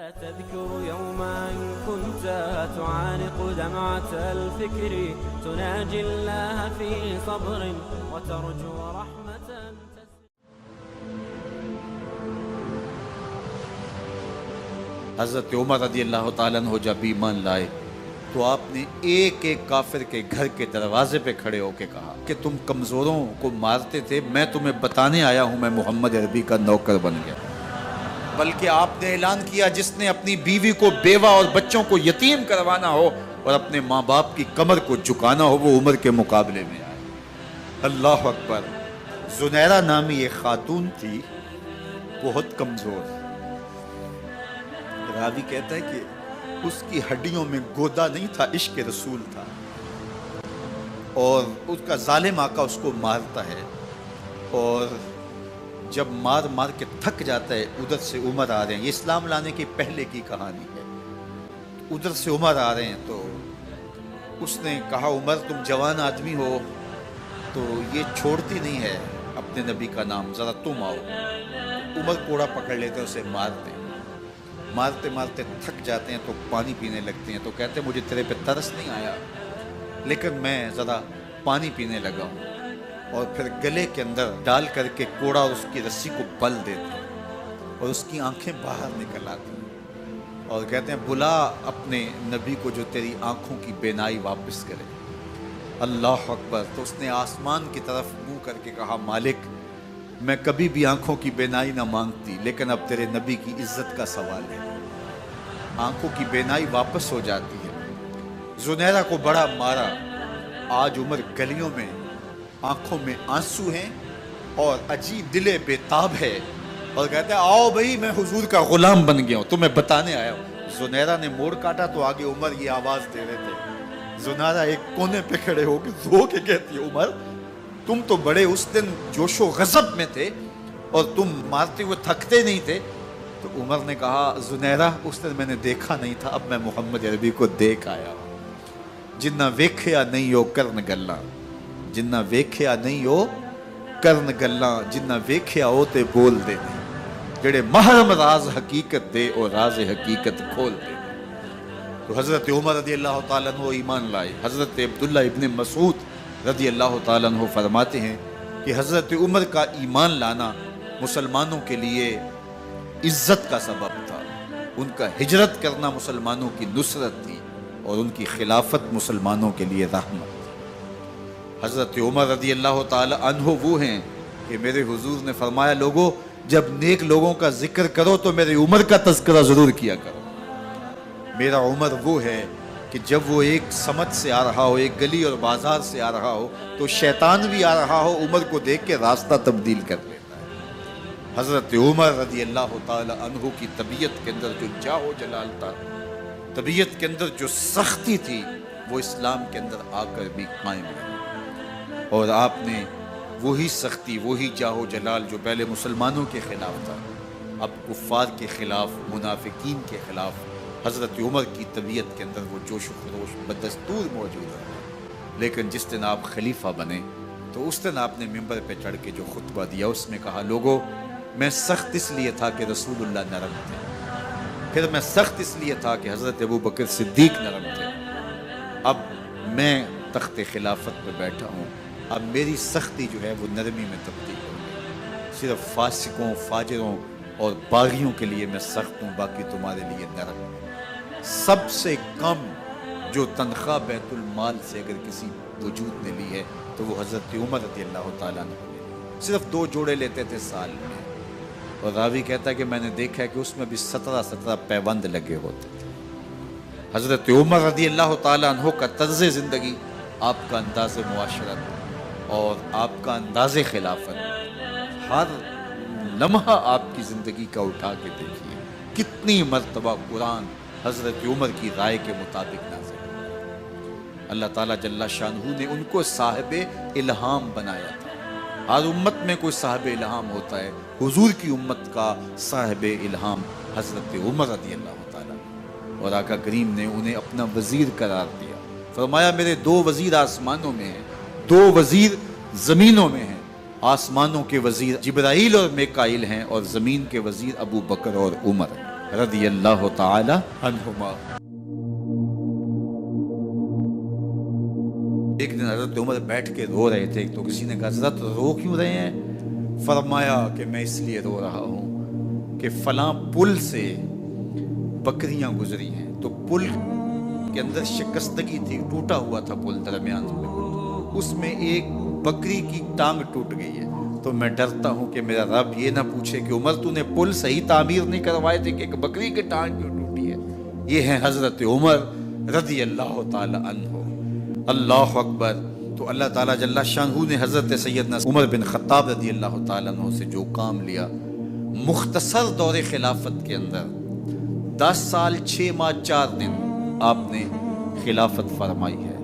تذكر يوما كنت تعانق دمعة الفكر تناجي الله في صبر وترجو رحمة. حضرت عمر رضی اللہ تعالیٰ عنہ جب ایمان لائے تو آپ نے ایک ایک کافر کے گھر کے دروازے پہ کھڑے ہو کے کہا کہ تم کمزوروں کو مارتے تھے، میں تمہیں بتانے آیا ہوں میں محمد عربی کا نوکر بن گیا۔ بلکہ آپ نے اعلان کیا جس نے اپنی بیوی کو بیوہ اور بچوں کو یتیم کروانا ہو اور اپنے ماں باپ کی کمر کو جھکانا ہو وہ عمر کے مقابلے میں آئے۔ اللہ اکبر۔ زنیرہ نامی ایک خاتون تھی، بہت کمزور، راوی کہتا ہے کہ اس کی ہڈیوں میں گودا نہیں تھا، عشق رسول تھا، اور اس کا ظالم آقا اس کو مارتا ہے، اور جب مار مار کے تھک جاتا ہے ادھر سے عمر آ رہے ہیں، یہ اسلام لانے کے پہلے کی کہانی ہے، ادھر سے عمر آ رہے ہیں تو اس نے کہا عمر تم جوان آدمی ہو تو یہ چھوڑتی نہیں ہے اپنے نبی کا نام، ذرا تم آؤ۔ عمر کوڑا پکڑ لیتے اسے مارتے مارتے تھک جاتے ہیں تو پانی پینے لگتے ہیں، تو کہتے ہیں مجھے تیرے پہ ترس نہیں آیا لیکن میں ذرا پانی پینے لگا ہوں، اور پھر گلے کے اندر ڈال کر کے کوڑا اور اس کی رسی کو بل دیتے ہیں اور اس کی آنکھیں باہر نکل آتی ہیں اور کہتے ہیں بلا اپنے نبی کو جو تیری آنکھوں کی بینائی واپس کرے۔ اللہ اکبر۔ تو اس نے آسمان کی طرف منہ کر کے کہا مالک میں کبھی بھی آنکھوں کی بینائی نہ مانگتی لیکن اب تیرے نبی کی عزت کا سوال ہے۔ آنکھوں کی بینائی واپس ہو جاتی ہے۔ زنیرہ کو بڑا مارا، آج عمر گلیوں میں آنکھوں میں آنسو ہیں اور عجیب دل بے تاب ہے، اور کہتے ہیں آؤ بھئی میں حضور کا غلام بن گیا ہوں، تمہیں بتانے آیا ہوں۔ زنیرہ نے موڑ کاٹا تو آگے عمر یہ آواز دے رہے تھے۔ زنیرہ ایک کونے پہ کھڑے ہو کے رو کے کہتی ہے عمر تم تو بڑے اس دن جوش و غضب میں تھے اور تم مارتے ہوئے تھکتے نہیں تھے۔ تو عمر نے کہا زنیرہ اس دن میں نے دیکھا نہیں تھا، اب میں محمد عربی کو دیکھ آیا ہوں۔ جنہ ویکھیا نہیں ہو کرن گلاں، جنہ ویکھیا نہیں ہو کرن گلاں، جنہ ویکھیا ہو تے بول دے نہیں، جڑے محرم راز حقیقت دے اور راز حقیقت کھول دے۔ تو حضرت عمر رضی اللہ تعالیٰ عنہ ایمان لائے۔ حضرت عبداللہ ابن مسعود رضی اللہ تعالیٰ عنہ فرماتے ہیں کہ حضرت عمر کا ایمان لانا مسلمانوں کے لیے عزت کا سبب تھا، ان کا ہجرت کرنا مسلمانوں کی نصرت تھی اور ان کی خلافت مسلمانوں کے لیے رحمت تھی۔ حضرت عمر رضی اللہ تعالیٰ عنہ وہ ہیں کہ میرے حضور نے فرمایا لوگوں جب نیک لوگوں کا ذکر کرو تو میرے عمر کا تذکرہ ضرور کیا کرو۔ میرا عمر وہ ہے کہ جب وہ ایک سمت سے آ رہا ہو، ایک گلی اور بازار سے آ رہا ہو تو شیطان بھی آ رہا ہو عمر کو دیکھ کے راستہ تبدیل کر لیتا ہے۔ حضرت عمر رضی اللہ تعالی عنہ کی طبیعت کے اندر جو جاہ و جلال تھا، طبیعت کے اندر جو سختی تھی، وہ اسلام کے اندر آ کر بھی قائم رہی، اور آپ نے وہی سختی وہی جاہ و جلال جو پہلے مسلمانوں کے خلاف تھا اب کفار کے خلاف، منافقین کے خلاف حضرت عمر کی طبیعت کے اندر وہ جوش و خروش بدستور موجود ہے۔ لیکن جس دن آپ خلیفہ بنے تو اس دن آپ نے ممبر پہ چڑھ کے جو خطبہ دیا اس میں کہا لوگوں میں سخت اس لیے تھا کہ رسول اللہ نرم تھے، پھر میں سخت اس لیے تھا کہ حضرت ابوبکر صدیق نرم تھے، اب میں تخت خلافت پہ بیٹھا ہوں، اب میری سختی جو ہے وہ نرمی میں تبدیل ہو گئی، صرف فاسقوں فاجروں اور باغیوں کے لیے میں سخت ہوں، باقی تمہارے لیے نرم ہوں۔ سب سے کم جو تنخواہ بیت المال سے اگر کسی وجود نے لی ہے تو وہ حضرت عمر رضی اللہ تعالیٰ عنہ نے صرف 2 جوڑے لیتے تھے سال میں، اور راوی کہتا ہے کہ میں نے دیکھا ہے کہ اس میں بھی 17 پیوند لگے ہوتے تھے۔ حضرت عمر رضی اللہ تعالیٰ عنہ کا طرز زندگی، آپ کا انداز معاشرت اور آپ کا انداز خلافت، ہر لمحہ آپ کی زندگی کا اٹھا کے دیکھیے کتنی مرتبہ قرآن حضرت عمر کی رائے کے مطابق نازل ہے۔ اللہ تعالیٰ جل شانہ نے ان کو صاحب الہام بنایا تھا۔ ہر امت میں کوئی صاحب الہام ہوتا ہے، حضور کی امت کا صاحب الہام حضرت عمر رضی اللہ تعالیٰ، اور آقا کریم نے انہیں اپنا وزیر قرار دیا۔ فرمایا میرے 2 وزیر آسمانوں میں ہیں، 2 وزیر زمینوں میں ہیں۔ آسمانوں کے وزیر جبرائیل اور میکائیل ہیں اور زمین کے وزیر ابو بکر اور عمر ہیں۔ رضی اللہ تعالی عنہما۔ ایک دن حضرت عمر بیٹھ کے رو رہے تھے، تو کسی نے کہا حضرت رو کیوں رہے ہیں؟ فرمایا کہ میں اس لیے رو رہا ہوں کہ فلاں پل سے بکریاں گزری ہیں، تو پل کے اندر شکستگی تھی، ٹوٹا ہوا تھا پل درمیان میں، اس میں ایک بکری کی ٹانگ ٹوٹ گئی ہے، تو میں ڈرتا ہوں کہ میرا رب یہ نہ پوچھے کہ عمر تو نے پل صحیح تعمیر نہیں کروائے تھے کہ ایک بکری کی ٹانگ کیوں ٹوٹی ہے۔ یہ ہیں حضرت عمر رضی اللہ تعالی عنہ۔ اللہ اکبر۔ تو اللہ تعالیٰ جل شانہ نے حضرت سیدنا عمر بن خطاب رضی اللہ تعالیٰ عنہ سے جو کام لیا، مختصر دور خلافت کے اندر 10 سال 6 ماہ 4 دن آپ نے خلافت فرمائی ہے،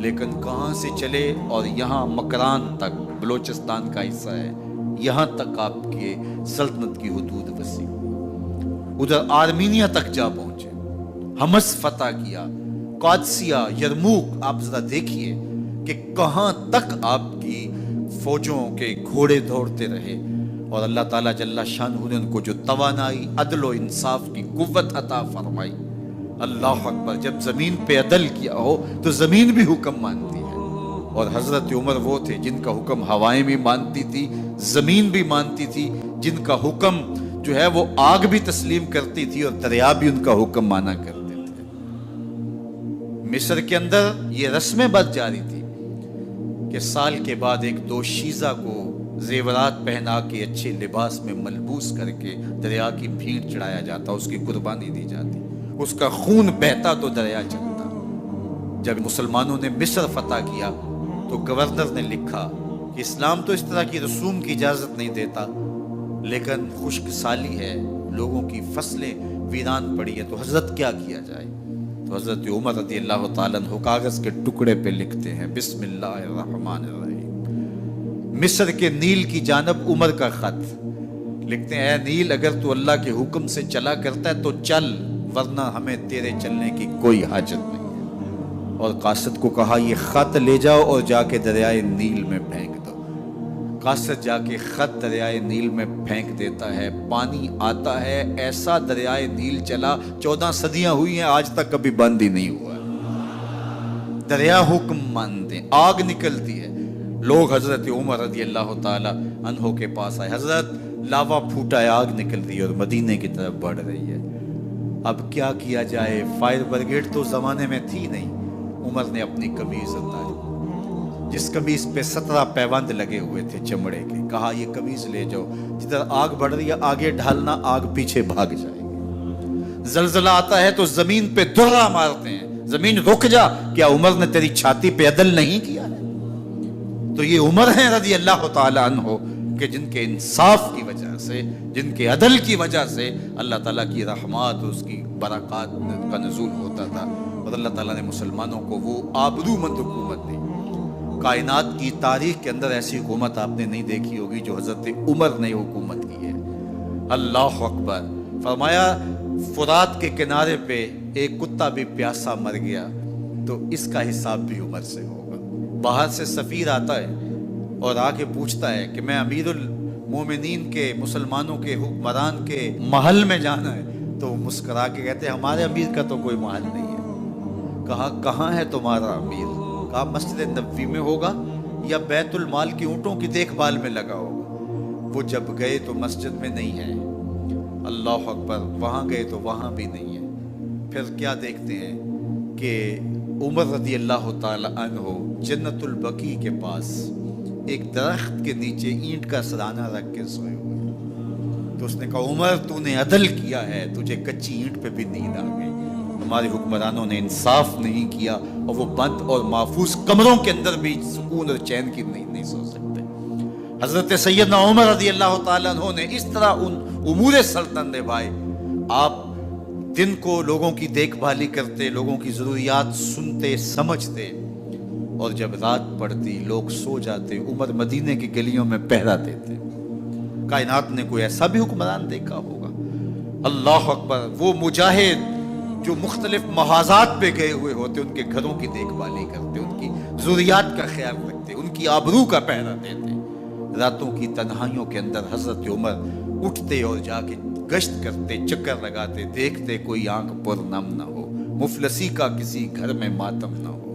لیکن کہاں سے چلے اور یہاں مکران تک، بلوچستان کا حصہ ہے، یہاں تک آپ کے سلطنت کی حدود وسیع، ادھر آرمینیا تک جا پہنچے، حمص فتح کیا، قادسیہ، یرموک۔ آپ ذرا دیکھیے کہ کہاں تک آپ کی فوجوں کے گھوڑے دوڑتے رہے، اور اللہ تعالیٰ جل شانہ نے ان کو جو توانائی، عدل و انصاف کی قوت عطا فرمائی۔ اللہ اکبر۔ جب زمین پہ عدل کیا ہو تو زمین بھی حکم مانتی ہے، اور حضرت عمر وہ تھے جن کا حکم ہوائیں بھی مانتی تھی، زمین بھی مانتی تھی، جن کا حکم جو ہے وہ آگ بھی تسلیم کرتی تھی اور دریا بھی ان کا حکم مانا کرتے تھے۔ مصر کے اندر یہ رسمیں بد جاری تھی کہ سال کے بعد ایک دوشیزہ کو زیورات پہنا کے اچھے لباس میں ملبوس کر کے دریا کی بھیڑ چڑھایا جاتا، اس کی قربانی دی جاتی، اس کا خون بہتا تو دریا چلتا۔ جب مسلمانوں نے مصر فتح کیا تو گورنر نے لکھا کہ اسلام تو اس طرح کی رسوم کی اجازت نہیں دیتا، لیکن خشک سالی ہے، لوگوں کی فصلیں ویران پڑی ہے، تو حضرت کیا کیا جائے؟ تو حضرت عمر رضی اللہ تعالیٰ عنہ کاغذ کے ٹکڑے پہ لکھتے ہیں بسم اللہ الرحمن الرحیم، مصر کے نیل کی جانب عمر کا خط لکھتے ہیں، اے نیل اگر تو اللہ کے حکم سے چلا کرتا ہے تو چل، ورنہ ہمیں تیرے چلنے کی کوئی حاجت نہیں ہے۔ اور قاصد کو کہا یہ خط لے جاؤ اور جا کے دریائے نیل میں پھینک دو۔ قاصد جا کے خط دریائے نیل میں پھینک دیتا ہے، پانی آتا ہے، ایسا دریائے نیل چلا 14 صدیاں ہوئی ہیں آج تک کبھی بند ہی نہیں ہوا۔ دریا حکم مانتے، آگ نکلتی ہے، لوگ حضرت عمر رضی اللہ تعالی عنہ کے پاس آئے، حضرت لاوا پھوٹا ہے، آگ نکل رہی ہے اور مدینے کی طرف بڑھ رہی ہے، اب کیا کیا جائے؟ فائر بریگیڈ تو زمانے میں تھی نہیں۔ عمر نے اپنی قمیض اتاری، جس قمیض پہ 17 پیوند لگے ہوئے تھے چمڑے کے، کہا یہ قمیض لے جاؤ، جدھر آگ بڑھ رہی ہے آگے ڈھالنا، آگ پیچھے بھاگ جائے گی۔ زلزلہ آتا ہے تو زمین پہ درہ مارتے ہیں، زمین رک جا، کیا عمر نے تیری چھاتی پہ عدل نہیں کیا ہے؟ تو یہ عمر ہیں رضی اللہ تعالی عنہ کہ جن کے انصاف کی وجہ سے، جن کے عدل کی وجہ سے اللہ تعالیٰ کی رحمات، اس کی برکات کا نزول ہوتا تھا، اور اللہ تعالیٰ نے مسلمانوں کو وہ آبرو مند حکومت دی۔ کائنات کی تاریخ کے اندر ایسی حکومت آپ نے نہیں دیکھی ہوگی جو حضرت عمر نے حکومت کی ہے۔ اللہ اکبر۔ فرمایا فرات کے کنارے پہ ایک کتا بھی پیاسا مر گیا تو اس کا حساب بھی عمر سے ہوگا۔ باہر سے سفیر آتا ہے اور آ کے پوچھتا ہے کہ میں امیر المومنین کے، مسلمانوں کے حکمران کے محل میں جانا ہے، تو مسکرا کے کہتے ہیں ہمارے امیر کا تو کوئی محل نہیں ہے۔ کہا کہاں ہے تمہارا امیر؟ کہا مسجد نبوی میں ہوگا یا بیت المال کی اونٹوں کی دیکھ بھال میں لگا ہوگا۔ وہ جب گئے تو مسجد میں نہیں ہے، اللہ اکبر، وہاں گئے تو وہاں بھی نہیں ہے۔ پھر کیا دیکھتے ہیں کہ عمر رضی اللہ تعالی عنہ جنت البقیع کے پاس ایک درخت کے نیچے اینٹ کا سرانہ رکھ کے سوئے ہوئے، تو اس نے کہا عمر تو نے عدل کیا ہے، تجھے کچی اینٹ پہ بھی نیند آ گئی، ہمارے حکمرانوں نے انصاف نہیں کیا، اور وہ بند اور محفوظ کمروں کے اندر بھی سکون اور چین کی نہیں سو سکتے۔ حضرت سیدنا عمر رضی اللہ تعالیٰ عنہ نے اس طرح ان امور سلطنت نبھائے۔ آپ دن کو لوگوں کی دیکھ بھالی کرتے، لوگوں کی ضروریات سنتے سمجھتے، اور جب رات پڑتی لوگ سو جاتے، عمر مدینے کی گلیوں میں پہرا دیتے۔ کائنات نے کوئی ایسا بھی حکمران دیکھا ہوگا؟ اللہ اکبر۔ وہ مجاہد جو مختلف محاذات پہ گئے ہوئے ہوتے، ان کے گھروں کی دیکھ بھالی کرتے، ان کی ضروریات کا خیال رکھتے، ان کی آبرو کا پہرا دیتے۔ راتوں کی تنہائیوں کے اندر حضرت عمر اٹھتے اور جا کے گشت کرتے، چکر لگاتے، دیکھتے کوئی آنکھ پر نم نہ ہو، مفلسی کا کسی گھر میں ماتم نہ ہو۔